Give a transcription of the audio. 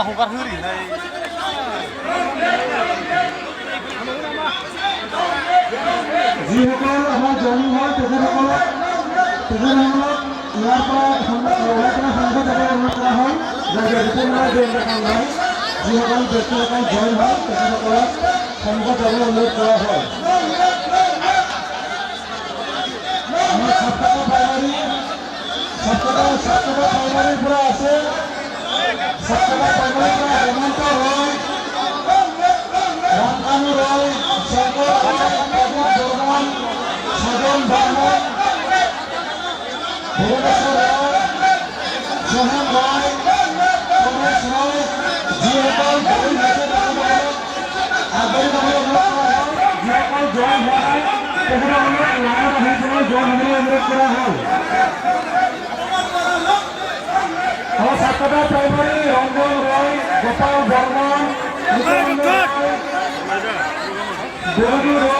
हगार होरैलाय যিসকল আমাৰ জয়ী হয় তেখেতসকলক ইয়াৰ পৰা সংঘ যাব অনুৰোধ কৰা হয় যাতে ৰিপেণ্ডাৰ দেখা নাই যিসকল ব্যক্তিসকল জয়ী হয় তেখেতসকলক সংঘ যাব অনুৰোধ কৰা হয় আমাৰ ছাত্ৰটা প্ৰাইমাৰীৰ পৰা আছে ছাত্ৰটা প্ৰাইমাৰীৰ পৰা হেমন্ত ৰয় ৰামকানু ৰয় শঙ্কৰ বৰ্মন সজন বৰ্মন ভুবনেশ্বৰ ৰয় সোহন ৰয় ৰমেশ ৰয় যিসকল জয়ী হৈছে আগবাঢ়ি যাবলৈ অনুৰোধ কৰা হয় যিসকল জয়ী হোৱা নাই তেখেতসকলক লাইনত আহি পেলাই জয় হ'বলৈ অনুৰোধ কৰা হ'ল ছাত্ৰটা প্ৰাইমাৰী ৰঞ্জন ৰয় গোপাল বৰ্মন দেৱদূত